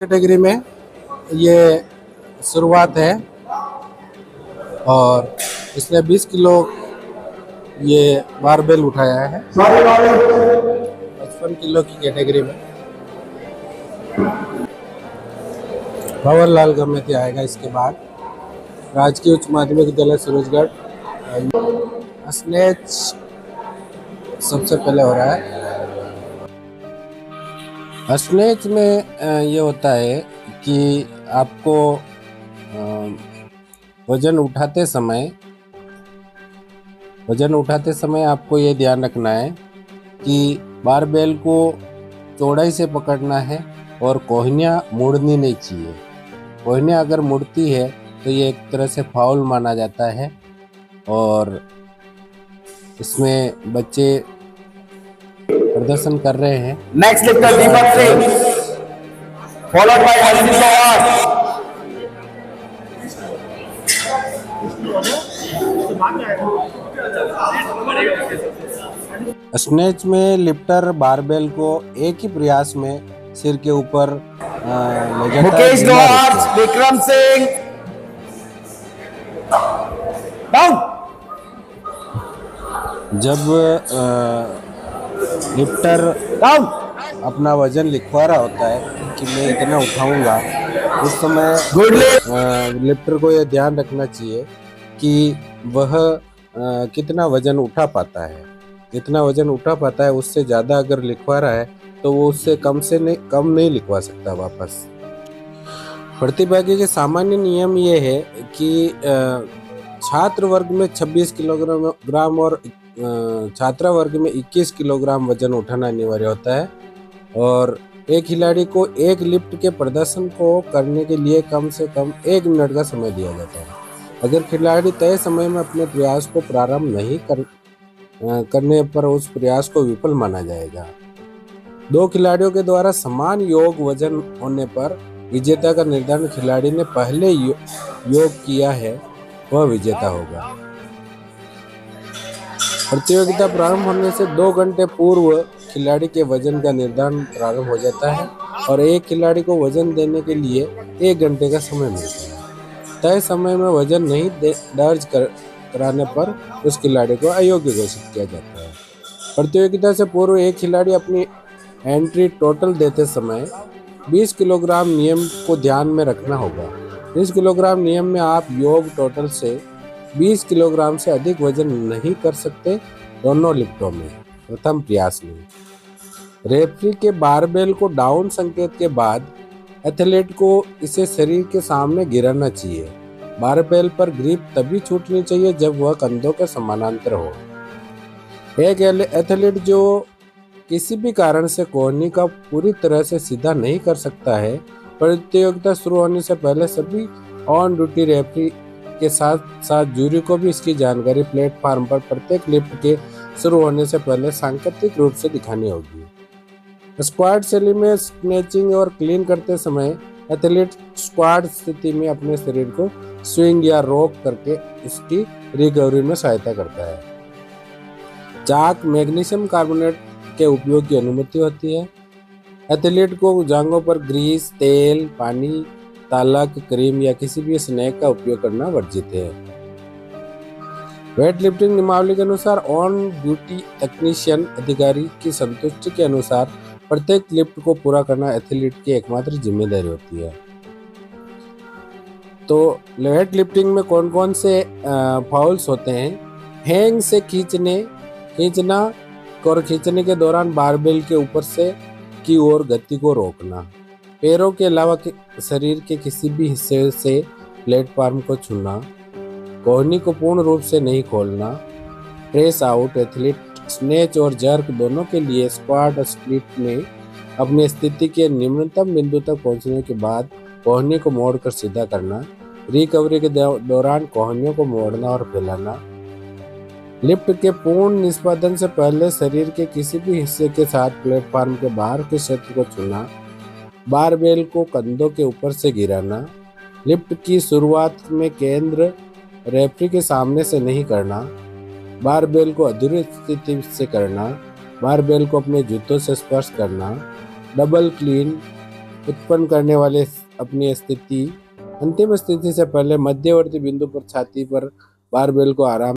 Category में ये शुरुआत है और इसने 20 किलो ये बारबेल उठाया है 55 किलो की कैटेगरी में। भंवरलाल गमेती आएगा। इसके बाद राजकीय उच्च माध्यमिक विद्यालय सूरजगढ़ स्नेच सबसे पहले हो रहा है। स्नेच में ये होता है कि आपको वजन उठाते समय आपको ये ध्यान रखना है कि बारबेल को चौड़ाई से पकड़ना है और कोहनियाँ मुड़नी नहीं चाहिए। कोहनियाँ अगर मुड़ती है तो ये एक तरह से फाउल माना जाता है और इसमें बच्चे प्रदर्शन कर रहे हैं। Next lifter Deepak Singh followed by Harshit Chauhan. Snatch में लिफ्टर बारबेल को एक ही प्रयास में सिर के ऊपर ले जाता है। मुकेश जौहर, विक्रम सिंह डाउन। जब लिफ्टर डाउन अपना वजन लिखवा रहा होता है कि मैं इतना उठाऊंगा, उस समय लिफ्टर को यह ध्यान रखना चाहिए कि वह कितना वजन उठा पाता है। जितना वजन उठा पाता है उससे ज़्यादा अगर लिखवा रहा है तो वो उससे कम नहीं लिखवा सकता वापस। प्रतिभागी के सामान्य नियम ये है कि छात्र वर्ग में 26 किलोग्राम और छात्रा वर्ग में 21 किलोग्राम वजन उठाना अनिवार्य होता है और एक खिलाड़ी को एक लिफ्ट के प्रदर्शन को करने के लिए कम से कम 1 मिनट का समय दिया जाता है। अगर खिलाड़ी तय समय में अपने प्रयास को प्रारंभ नहीं करने पर उस प्रयास को विफल माना जाएगा। 2 खिलाड़ियों के द्वारा समान योग वजन होने पर विजेता का निर्धारण खिलाड़ी ने पहले योग किया है वह विजेता होगा। प्रतियोगिता प्रारंभ होने से 2 घंटे पूर्व खिलाड़ी के वजन का निर्धारण प्रारंभ हो जाता है और एक खिलाड़ी को वजन देने के लिए 1 घंटे का समय मिलता है। तय समय में वजन नहीं दर्ज कराने पर उस खिलाड़ी को अयोग्य घोषित किया जाता है। प्रतियोगिता से पूर्व एक खिलाड़ी अपनी एंट्री टोटल देते समय 20 किलोग्राम नियम को ध्यान में रखना होगा। 20 किलोग्राम नियम में आप योग टोटल से 20 किलोग्राम से अधिक वजन नहीं कर सकते दोनों लिफ्टों में प्रथम प्रयास में। रेफरी के बारबेल को डाउन संकेत के बाद एथलीट को इसे शरीर के सामने गिराना चाहिए। बारबेल पर ग्रिप तभी छूटनी चाहिए जब वह कंधों के समानांतर हो। एक एथलीट जो किसी भी कारण से कोहनी का पूरी तरह से सीधा नहीं कर सकता है, प्रतियोगिता शुरू होने से पहले सभी ऑन ड्यूटी रेफरी के साथ साथ जूरी को भी इसकी जानकारी प्लेटफार्म पर प्रत्येक लिफ्ट के शुरू होने से पहले सांकेतिक रूप से दिखानी होगी। स्क्वाड शैली में स्नेचिंग और क्लीन करते समय एथलीट स्क्वाड स्थिति में अपने शरीर को स्विंग या रॉक करके उसकी रिकवरी में सहायता करता है। चाक मैग्नीशियम कार्बोनेट के उपयोग की अनुमति होती है। एथलीट को जांघों पर ग्रीस, तेल, पानी, तालक, क्रीम या किसी भी स्नैक का उपयोग करना वर्जित है। वेट लिफ्टिंग नियमावली के अनुसार ऑन ड्यूटी टेक्नीशियन अधिकारी की संतुष्टि के अनुसार प्रत्येक लिफ्ट को पूरा करना एथलीट की एकमात्र जिम्मेदारी होती है। तो वेट लिफ्टिंग में कौन कौन से फाउल्स होते हैं? हैंग से खींचना और खींचने के दौरान बारबेल के ऊपर से की ओर गति को रोकना। पैरों के अलावा शरीर के किसी भी हिस्से से प्लेटफॉर्म को छूना। कोहनी को पूर्ण रूप से नहीं खोलना। Press out. एथलीट स्नेच और जर्क दोनों के लिए स्क्वाड स्प्लिट में अपनी स्थिति के निम्नतम बिंदु तक पहुंचने के बाद कोहनी को मोड़कर सीधा करना। रिकवरी के दौरान कोहनियों को मोड़ना और फैलाना। लिफ्ट के पूर्ण निष्पादन से पहले शरीर के किसी भी हिस्से के साथ प्लेटफॉर्म के बाहर के क्षेत्र को छूना। बारबेल को कंधों के ऊपर से गिराना। लिफ्ट की शुरुआत में केंद्र रेफरी के सामने से नहीं करना। बारबेल को अधूरी स्थिति से करना। बारबेल को अपने जूतों से स्पर्श करना। डबल क्लीन उत्पन्न करने वाले अपनी स्थिति अंतिम स्थिति से पहले मध्यवर्ती बिंदु पर छाती पर बारबेल को आराम